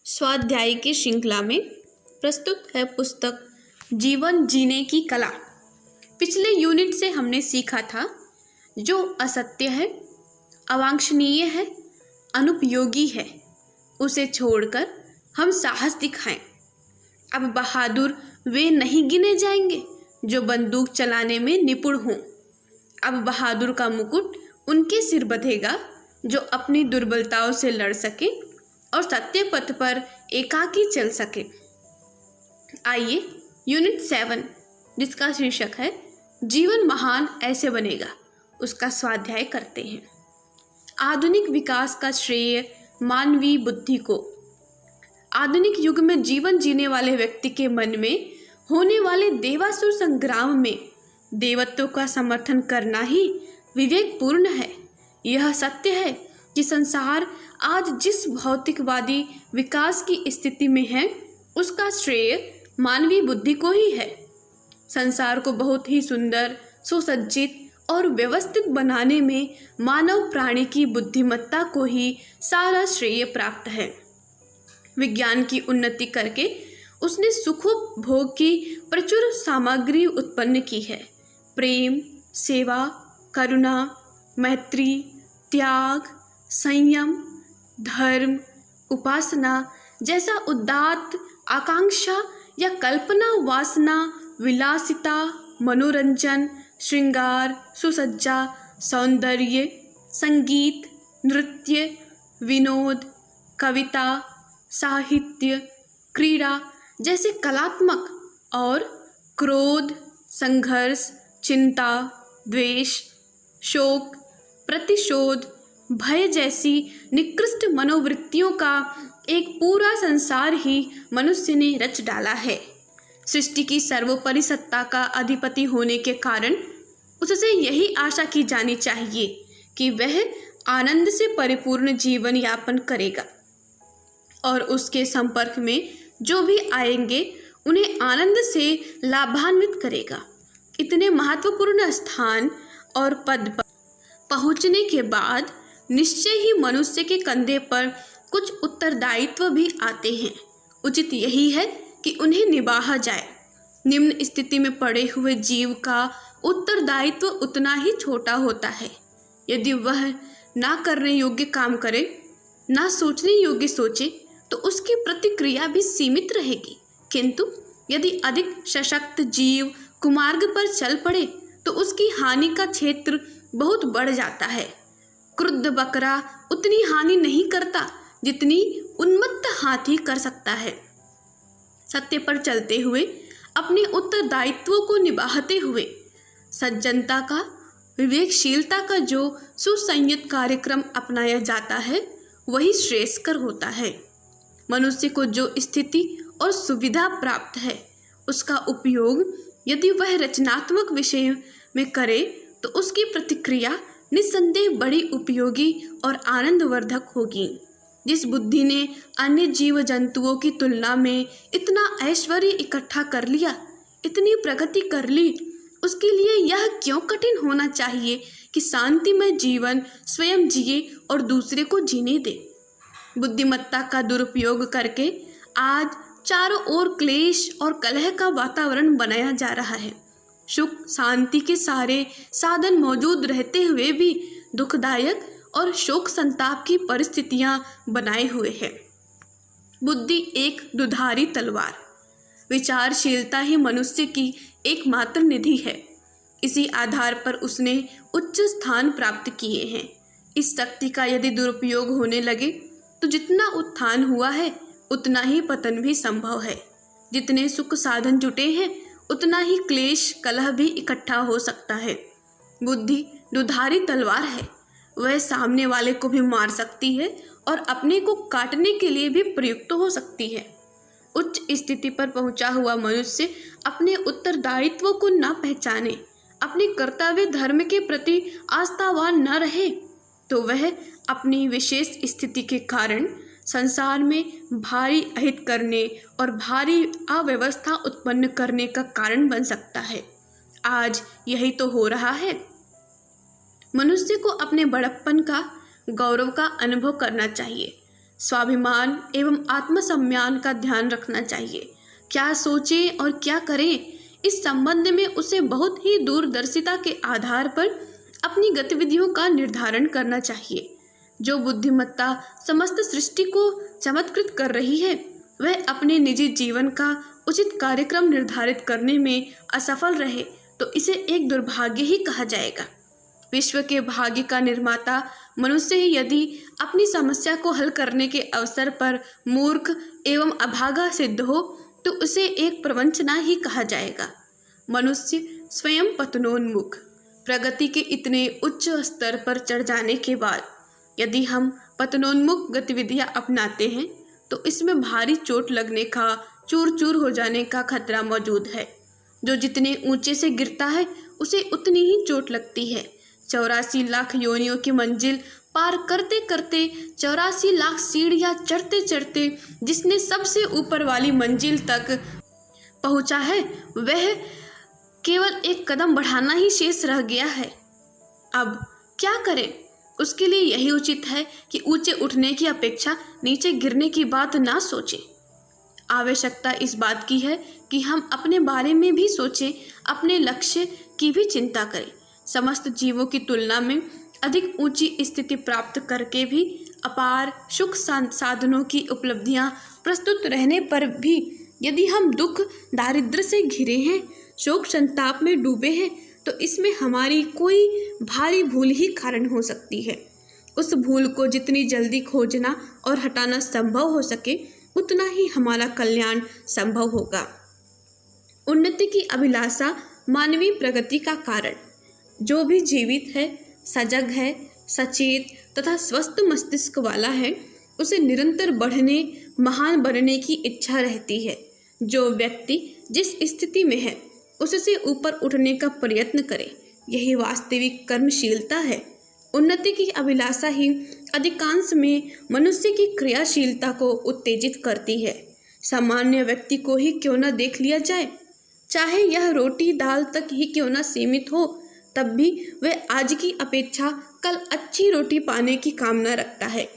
स्वाध्याय की श्रृंखला में प्रस्तुत है पुस्तक जीवन जीने की कला। पिछले यूनिट से हमने सीखा था जो असत्य है, अवांछनीय है, अनुपयोगी है, उसे छोड़कर हम साहस दिखाएं। अब बहादुर वे नहीं गिने जाएंगे जो बंदूक चलाने में निपुण हों। अब बहादुर का मुकुट उनके सिर बंधेगा जो अपनी दुर्बलताओं से लड़ सके और सत्य पथ पर एकाकी चल सके। आइए यूनिट 7 जिसका शीर्षक है जीवन महान ऐसे बनेगा, उसका स्वाध्याय करते हैं। आधुनिक विकास का श्रेय मानवीय बुद्धि को। आधुनिक युग में जीवन जीने वाले व्यक्ति के मन में होने वाले देवासुर संग्राम में देवत्व का समर्थन करना ही विवेकपूर्ण है। यह सत्य है कि संसार आज जिस भौतिकवादी विकास की स्थिति में है उसका श्रेय मानवीय बुद्धि को ही है। संसार को बहुत ही सुंदर, सुसज्जित और व्यवस्थित बनाने में मानव प्राणी की बुद्धिमत्ता को ही सारा श्रेय प्राप्त है। विज्ञान की उन्नति करके उसने सुखोपभोग की प्रचुर सामग्री उत्पन्न की है। प्रेम, सेवा, करुणा, मैत्री, त्याग, संयम, धर्म, उपासना जैसा उदात्त आकांक्षा या कल्पना, वासना, विलासिता, मनोरंजन, श्रृंगार, सुसज्जा, सौंदर्य, संगीत, नृत्य, विनोद, कविता, साहित्य, क्रीड़ा जैसे कलात्मक और क्रोध, संघर्ष, चिंता, द्वेष, शोक, प्रतिशोध, भय जैसी निकृष्ट मनोवृत्तियों का एक पूरा संसार ही मनुष्य ने रच डाला है। सृष्टि की सर्वोपरि सत्ता का अधिपति होने के कारण उससे यही आशा की जानी चाहिए कि वह आनंद से परिपूर्ण जीवन यापन करेगा और उसके संपर्क में जो भी आएंगे उन्हें आनंद से लाभान्वित करेगा। इतने महत्वपूर्ण स्थान और पद पर पहुँचने के बाद निश्चय ही मनुष्य के कंधे पर कुछ उत्तरदायित्व भी आते हैं। उचित यही है कि उन्हें निभाया जाए। निम्न स्थिति में पड़े हुए जीव का उत्तरदायित्व उतना ही छोटा होता है। यदि वह ना करने योग्य काम करे, ना सोचने योग्य सोचे, तो उसकी प्रतिक्रिया भी सीमित रहेगी। किंतु यदि अधिक सशक्त जीव कुमार्ग पर चल पड़े तो उसकी हानि का क्षेत्र बहुत बढ़ जाता है। क्रुद्ध बकरा उतनी हानि नहीं करता जितनी उन्मत्त हाथी कर सकता है। सत्य पर चलते हुए अपने उत्तरदायित्वों को निभाते हुए सज्जनता का, विवेकशीलता का जो सुसंयत कार्यक्रम अपनाया जाता है वही श्रेयस्कर होता है। मनुष्य को जो स्थिति और सुविधा प्राप्त है उसका उपयोग यदि वह रचनात्मक विषय में करे तो उसकी प्रतिक्रिया निस्संदेह बड़ी उपयोगी और आनंदवर्धक होगी। जिस बुद्धि ने अन्य जीव जंतुओं की तुलना में इतना ऐश्वर्य इकट्ठा कर लिया, इतनी प्रगति कर ली, उसके लिए यह क्यों कठिन होना चाहिए कि शांतिमय जीवन स्वयं जिए और दूसरे को जीने दे। बुद्धिमत्ता का दुरुपयोग करके आज चारों ओर क्लेश और कलह का वातावरण बनाया जा रहा है। सुख शांति के सारे साधन मौजूद रहते हुए भी दुखदायक और शोक संताप की परिस्थितियां बनाए हुए है। बुद्धि एक दुधारी तलवार, विचारशीलता ही मनुष्य की एकमात्र निधि है। इसी आधार पर उसने उच्च स्थान प्राप्त किए हैं। इस शक्ति का यदि दुरुपयोग होने लगे तो जितना उत्थान हुआ है उतना ही पतन भी संभव है। जितने सुख साधन जुटे हैं उतना ही क्लेश कलह भी इकट्ठा हो सकता है। बुद्धि दुधारी तलवार है, वह सामने वाले को भी मार सकती है और अपने को काटने के लिए भी प्रयुक्त हो सकती है। उच्च स्थिति पर पहुंचा हुआ मनुष्य अपने उत्तरदायित्व को न पहचाने, अपने कर्तव्य धर्म के प्रति आस्थावान न रहे तो वह अपनी विशेष स्थिति के कारण संसार में भारी अहित करने और भारी अव्यवस्था उत्पन्न करने का कारण बन सकता है। आज यही तो हो रहा है। मनुष्य को अपने बड़प्पन का, गौरव का अनुभव करना चाहिए। स्वाभिमान एवं आत्मसम्मान का ध्यान रखना चाहिए। क्या सोचें और क्या करें, इस संबंध में उसे बहुत ही दूरदर्शिता के आधार पर अपनी गतिविधियों का निर्धारण करना चाहिए। जो बुद्धिमत्ता समस्त सृष्टि को चमत्कृत कर रही है, वह अपने निजी जीवन का उचित कार्यक्रम निर्धारित करने में असफल रहे तो इसे एक दुर्भाग्य ही कहा जाएगा। विश्व के भाग्य का निर्माता मनुष्य ही यदि अपनी समस्या को हल करने के अवसर पर मूर्ख एवं अभागा सिद्ध हो तो उसे एक प्रवंचना ही कहा जाएगा। मनुष्य स्वयं पतनोन्मुख प्रगति के इतने उच्च स्तर पर चढ़ जाने के बाद यदि हम पतनोन्मुख गतिविधियां अपनाते हैं तो इसमें भारी चोट लगने का, चूर चूर हो जाने का खतरा मौजूद है। जो जितने ऊंचे से गिरता है उसे उतनी ही चोट लगती है। 84 लाख योनियों की मंजिल पार करते करते 84 लाख सीढ़ियां चढ़ते चढ़ते जिसने सबसे ऊपर वाली मंजिल तक पहुंचा है, वह केवल एक कदम बढ़ाना ही शेष रह गया है। अब क्या करें? उसके लिए यही उचित है कि ऊंचे उठने की अपेक्षा नीचे गिरने की बात ना सोचें। आवश्यकता इस बात की है कि हम अपने बारे में भी सोचें, अपने लक्ष्य की भी चिंता करें। समस्त जीवों की तुलना में अधिक ऊंची स्थिति प्राप्त करके भी अपार सुख साधनों की उपलब्धियां प्रस्तुत रहने पर भी यदि हम दुख दारिद्र्य से घिरे हैं, शोक संताप में डूबे हैं, तो इसमें हमारी कोई भारी भूल ही कारण हो सकती है। उस भूल को जितनी जल्दी खोजना और हटाना संभव हो सके उतना ही हमारा कल्याण संभव होगा। उन्नति की अभिलाषा मानवीय प्रगति का कारण। जो भी जीवित है, सजग है, सचेत तथा स्वस्थ मस्तिष्क वाला है, उसे निरंतर बढ़ने, महान बनने की इच्छा रहती है। जो व्यक्ति जिस स्थिति में है उससे ऊपर उठने का प्रयत्न करे, यही वास्तविक कर्मशीलता है। उन्नति की अभिलाषा ही अधिकांश में मनुष्य की क्रियाशीलता को उत्तेजित करती है। सामान्य व्यक्ति को ही क्यों न देख लिया जाए, चाहे यह रोटी दाल तक ही क्यों न सीमित हो, तब भी वह आज की अपेक्षा कल अच्छी रोटी पाने की कामना रखता है।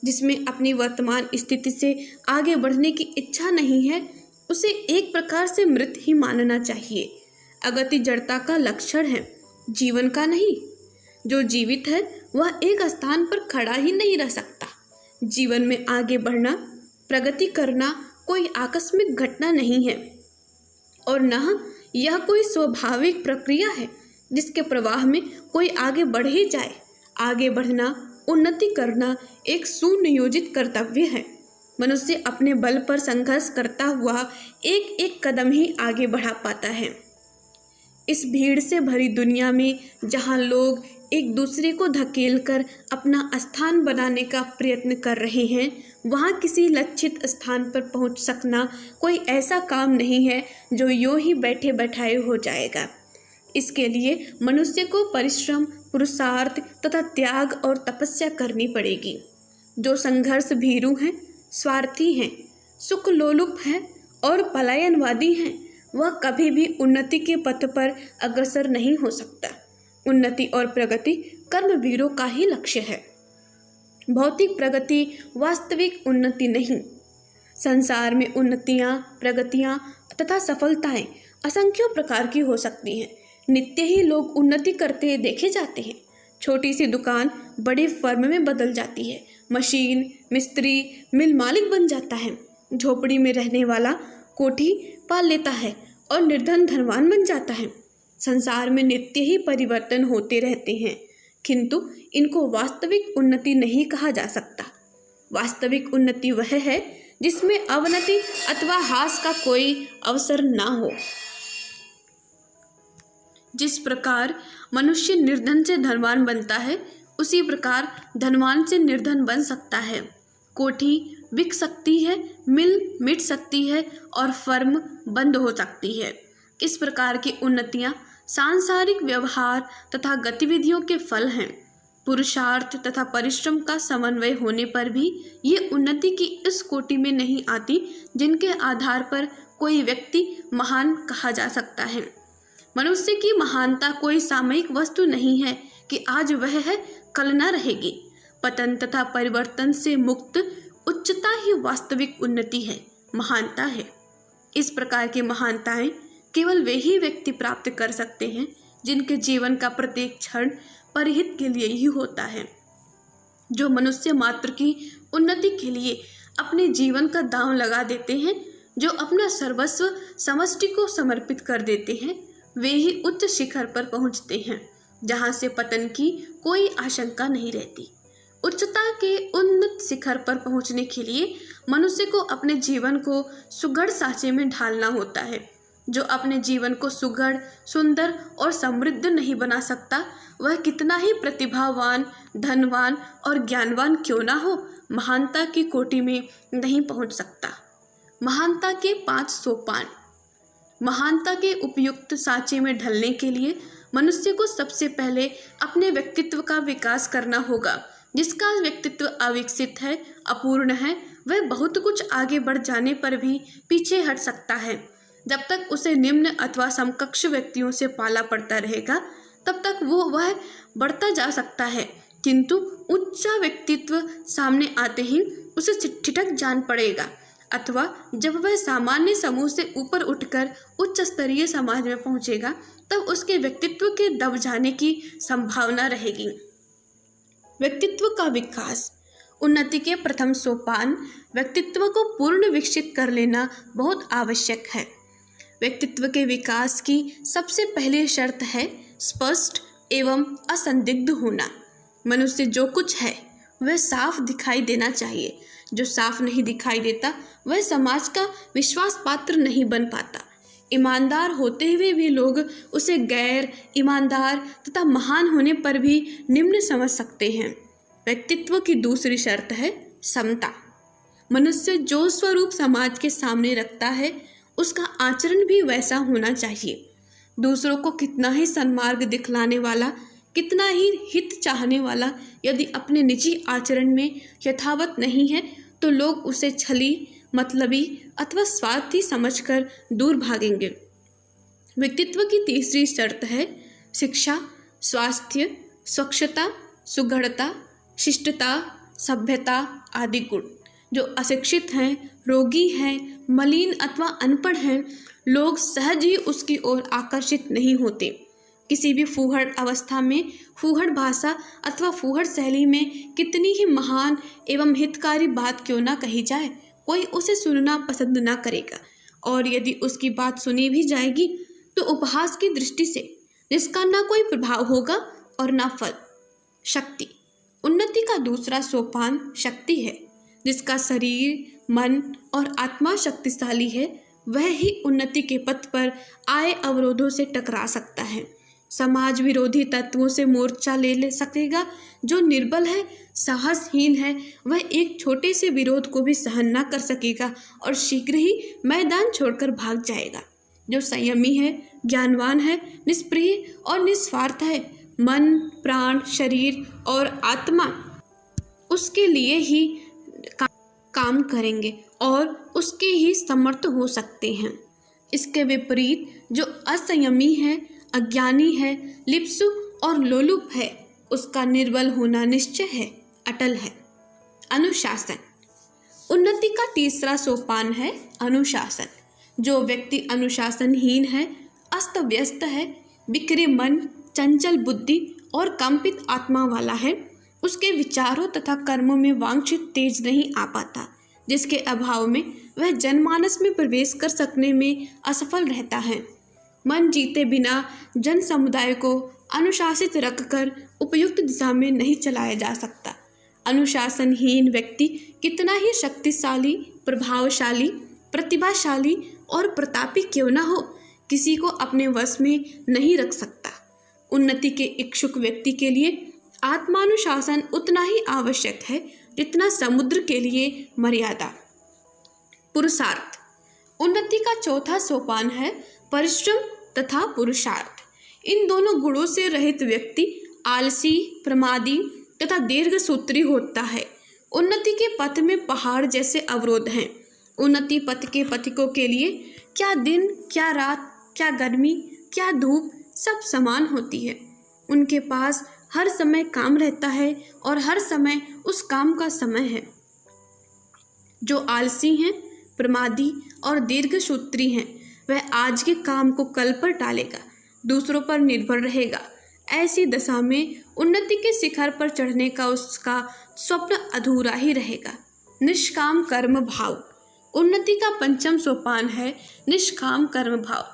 जिसमें अपनी वर्तमान स्थिति से आगे बढ़ने की इच्छा नहीं है, उसे एक प्रकार से मृत ही मानना चाहिए। अगति जड़ता का लक्षण है, जीवन का नहीं। जो जीवित है वह एक स्थान पर खड़ा ही नहीं रह सकता। जीवन में आगे बढ़ना, प्रगति करना कोई आकस्मिक घटना नहीं है और न यह कोई स्वाभाविक प्रक्रिया है जिसके प्रवाह में कोई आगे बढ़ ही जाए। आगे बढ़ना, उन्नति करना एक सुनियोजित कर्तव्य है। मनुष्य अपने बल पर संघर्ष करता हुआ एक एक कदम ही आगे बढ़ा पाता है। इस भीड़ से भरी दुनिया में जहाँ लोग एक दूसरे को धकेलकर अपना स्थान बनाने का प्रयत्न कर रहे हैं, वहाँ किसी लक्षित स्थान पर पहुँच सकना कोई ऐसा काम नहीं है जो यूं ही बैठे बैठाए हो जाएगा। इसके लिए मनुष्य को परिश्रम, पुरुषार्थ तथा त्याग और तपस्या करनी पड़ेगी। जो संघर्ष भीरू हैं, स्वार्थी हैं, सुख लोलुप हैं और पलायनवादी हैं, वह कभी भी उन्नति के पथ पर अग्रसर नहीं हो सकता। उन्नति और प्रगति कर्मवीरों का ही लक्ष्य है, भौतिक प्रगति वास्तविक उन्नति नहीं। संसार में उन्नतियाँ, प्रगतियाँ तथा सफलताएं असंख्यों प्रकार की हो सकती हैं। नित्य ही लोग उन्नति करते देखे जाते हैं। छोटी सी दुकान बड़े फर्म में बदल जाती है, मशीन, मिस्त्री, मिल मालिक बन जाता है। झोपड़ी में रहने वाला कोठी पाल लेता है और निर्धन धनवान बन जाता है। संसार में नित्य ही परिवर्तन होते रहते हैं, किंतु इनको वास्तविक उन्नति नहीं कहा जा सकता। वास्तविक उन्नति वह है जिसमें अवनति अथवा ह्रास का कोई अवसर ना हो। जिस प्रकार मनुष्य निर्धन से धनवान बनता है, उसी प्रकार धनवान से निर्धन बन सकता है। कोठी बिक सकती है, मिल मिट सकती है और फर्म बंद हो सकती है। इस प्रकार की उन्नतियां सांसारिक व्यवहार तथा गतिविधियों के फल हैं। पुरुषार्थ तथा परिश्रम का समन्वय होने पर भी ये उन्नति की इस कोटि में नहीं आती जिनके आधार पर कोई व्यक्ति महान कहा जा सकता है। मनुष्य की महानता कोई सामयिक वस्तु नहीं है कि आज वह है, कल न रहेगी। पतन तथा परिवर्तन से मुक्त उच्चता ही वास्तविक उन्नति है, महानता है। इस प्रकार की महानताएं केवल वे ही व्यक्ति प्राप्त कर सकते हैं जिनके जीवन का प्रत्येक क्षण परहित के लिए ही होता है, जो मनुष्य मात्र की उन्नति के लिए अपने जीवन का दांव लगा देते हैं, जो अपना सर्वस्व समष्टि को समर्पित कर देते हैं, वे ही उच्च शिखर पर पहुंचते हैं जहां से पतन की कोई आशंका नहीं रहती। उच्चता के उन्नत शिखर पर पहुंचने के लिए मनुष्य को अपने जीवन को सुघड़ सांचे में ढालना होता है। जो अपने जीवन को सुघड़, सुंदर और समृद्ध नहीं बना सकता, वह कितना ही प्रतिभावान, धनवान और ज्ञानवान क्यों ना हो, महानता की कोटि में नहीं पहुंच सकता। महानता के 5 सोपान। महानता के उपयुक्त सांचे में ढलने के लिए मनुष्य को सबसे पहले अपने व्यक्तित्व का विकास करना होगा। जिसका व्यक्तित्व अविकसित है, अपूर्ण है, वह बहुत कुछ आगे बढ़ जाने पर भी पीछे हट सकता है। जब तक उसे निम्न अथवा समकक्ष व्यक्तियों से पाला पड़ता रहेगा, तब तक वह बढ़ता जा सकता है, किंतु उच्च व्यक्तित्व सामने आते ही उसे ठिठक जान पड़ेगा, अथवा जब वह सामान्य समूह से ऊपर उठकर उच्च स्तरीय समाज में पहुंचेगा, तब उसके व्यक्तित्व के दब जाने की संभावना रहेगी। व्यक्तित्व का विकास। उन्नति के प्रथम सोपान व्यक्तित्व को पूर्ण विकसित कर लेना बहुत आवश्यक है। व्यक्तित्व के विकास की सबसे पहली शर्त है स्पष्ट एवं असंदिग्ध होना। मनुष्य जो कुछ है वह साफ दिखाई देना चाहिए। जो साफ नहीं दिखाई देता वह समाज का विश्वास पात्र नहीं बन पाता। ईमानदार होते हुए भी लोग उसे गैर ईमानदार तथा महान होने पर भी निम्न समझ सकते हैं। व्यक्तित्व की दूसरी शर्त है समता। मनुष्य जो स्वरूप समाज के सामने रखता है उसका आचरण भी वैसा होना चाहिए। दूसरों को कितना ही सन्मार्ग दिखलाने वाला, कितना ही हित चाहने वाला यदि अपने निजी आचरण में यथावत नहीं है, तो लोग उसे छली, मतलबी अथवा स्वार्थी समझकर दूर भागेंगे। व्यक्तित्व की तीसरी शर्त है शिक्षा, स्वास्थ्य, स्वच्छता, सुघड़ता, शिष्टता, सभ्यता आदि गुण। जो अशिक्षित हैं, रोगी हैं, मलिन अथवा अनपढ़ हैं, लोग सहज ही उसकी ओर आकर्षित नहीं होते। किसी भी फूहड़ अवस्था में, फूहड़ भाषा अथवा फूहड़ शैली में कितनी ही महान एवं हितकारी बात क्यों ना कही जाए, कोई उसे सुनना पसंद ना करेगा, और यदि उसकी बात सुनी भी जाएगी तो उपहास की दृष्टि से, जिसका ना कोई प्रभाव होगा और ना फल। शक्ति। उन्नति का दूसरा सोपान शक्ति है। जिसका शरीर, मन और आत्मा शक्तिशाली है, वह ही उन्नति के पथ पर आए अवरोधों से टकरा सकता है। समाज विरोधी तत्वों से मोर्चा ले सकेगा। जो निर्बल है, साहसहीन है, वह एक छोटे से विरोध को भी सहन न कर सकेगा और शीघ्र ही मैदान छोड़कर भाग जाएगा। जो संयमी है, ज्ञानवान है, निष्प्रिय और निस्वार्थ है, मन, प्राण, शरीर और आत्मा उसके लिए ही काम करेंगे और उसके ही समर्थ हो सकते हैं। इसके विपरीत जो असंयमी है, अज्ञानी है, लिप्सु और लोलुप है, उसका निर्बल होना निश्चय है, अटल है। अनुशासन। उन्नति का तीसरा सोपान है अनुशासन। जो व्यक्ति अनुशासनहीन है, अस्त व्यस्त है, बिखरे मन, चंचल बुद्धि और कंपित आत्मा वाला है, उसके विचारों तथा कर्मों में वांछित तेज नहीं आ पाता, जिसके अभाव में वह जनमानस में प्रवेश कर सकने में असफल रहता है। मन जीते बिना जन समुदाय को अनुशासित रखकर उपयुक्त दिशा में नहीं चलाया जा सकता। अनुशासनहीन व्यक्ति कितना ही शक्तिशाली, प्रभावशाली, प्रतिभाशाली और प्रतापी क्यों न हो, किसी को अपने वश में नहीं रख सकता। उन्नति के इच्छुक व्यक्ति के लिए आत्मानुशासन उतना ही आवश्यक है जितना समुद्र के लिए मर्यादा। पुरुषार्थ। उन्नति का चौथा सोपान है परिश्रम तथा पुरुषार्थ। इन दोनों गुणों से रहित व्यक्ति आलसी, प्रमादी तथा दीर्घसूत्री होता है। उन्नति के पथ में पहाड़ जैसे अवरोध हैं। उन्नति पथ के पथिकों के लिए क्या दिन, क्या रात, क्या गर्मी, क्या धूप, सब समान होती है। उनके पास हर समय काम रहता है और हर समय उस काम का समय है। जो आलसी हैं, प्रमादी और दीर्घसूत्री हैं, वह आज के काम को कल पर टालेगा, दूसरों पर निर्भर रहेगा। ऐसी दशा में उन्नति के शिखर पर चढ़ने का उसका स्वप्न अधूरा ही रहेगा। निष्काम कर्म भाव। उन्नति का पंचम सोपान है निष्काम कर्म भाव।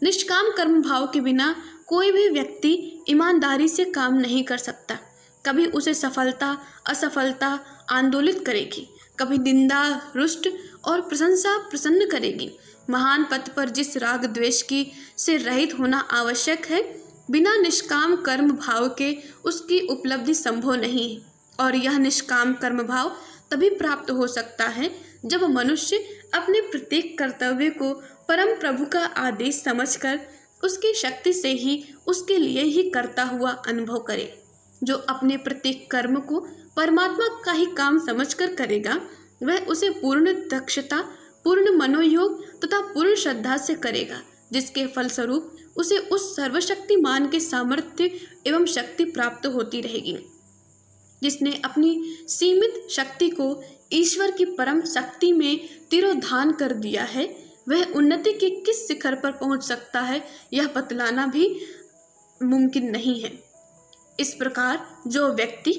निष्काम कर्म भाव के बिना कोई भी व्यक्ति ईमानदारी से काम नहीं कर सकता। कभी उसे सफलता असफलता आंदोलित करेगी, कभी निंदा रुष्ट और प्रशंसा प्रसन्न करेगी। महान पद पर जिस राग द्वेष की से रहित होना आवश्यक है, बिना निष्काम कर्म भाव के उसकी उपलब्धि संभव नहीं है। और यह निष्काम कर्म भाव तभी प्राप्त हो सकता है जब मनुष्य अपने प्रत्येक कर्तव्य को परम प्रभु का आदेश समझकर उसकी शक्ति से ही उसके लिए ही करता हुआ अनुभव करे। जो अपने प्रत्येक कर्म को परमात्मा का ही काम समझकर करेगा, वह उसे पूर्ण दक्षता, पूर्ण मनोयोग तथा पूर्ण श्रद्धा से करेगा, जिसके फलस्वरूप उसे उस सर्वशक्तिमान के सामर्थ्य एवं शक्ति प्राप्त होती रहेगी। जिसने अपनी सीमित शक्ति को ईश्वर की परम शक्ति में तिरोधान कर दिया है, वह उन्नति के किस शिखर पर पहुंच सकता है, यह बतलाना भी मुमकिन नहीं है। इस प्रकार जो व्यक्ति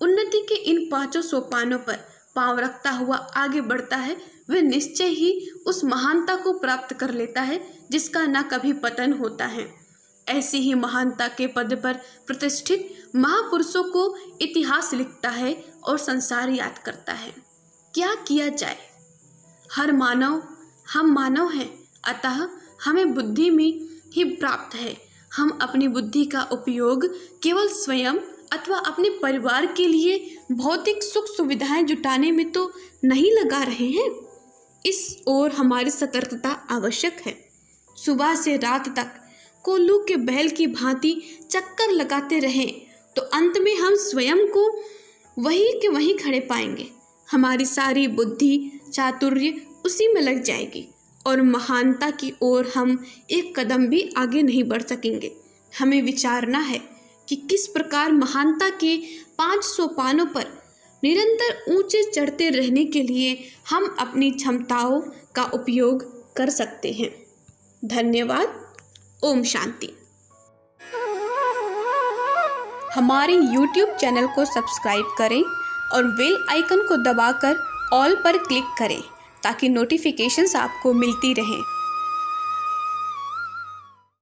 उन्नति के इन पांचों सोपानों पर पांव रखता हुआ आगे बढ़ता है, वह निश्चय ही उस महानता को प्राप्त कर लेता है जिसका न कभी पतन होता है। ऐसी ही महानता के पद पर प्रतिष्ठित महापुरुषों को इतिहास लिखता है और संसार याद करता है। क्या किया जाए? हम मानव हैं, अतः हमें बुद्धि में ही प्राप्त है। हम अपनी बुद्धि का उपयोग केवल स्वयं अथवा अपने परिवार के लिए भौतिक सुख सुविधाएं जुटाने में तो नहीं लगा रहे हैं। इस ओर हमारी सतर्कता आवश्यक है। सुबह से रात तक कोल्लू के बैल की भांति चक्कर लगाते रहें तो अंत में हम स्वयं को वहीं के वहीं खड़े पाएंगे। हमारी सारी बुद्धि चातुर्य उसी में लग जाएगी और महानता की ओर हम एक कदम भी आगे नहीं बढ़ सकेंगे। हमें विचारना है कि किस प्रकार महानता के 5 सोपानों पर निरंतर ऊंचे चढ़ते रहने के लिए हम अपनी क्षमताओं का उपयोग कर सकते हैं। धन्यवाद। ओम शांति। हमारे YouTube चैनल को सब्सक्राइब करें और बेल आइकन को दबाकर ऑल पर क्लिक करें ताकि नोटिफिकेशंस आपको मिलती रहें।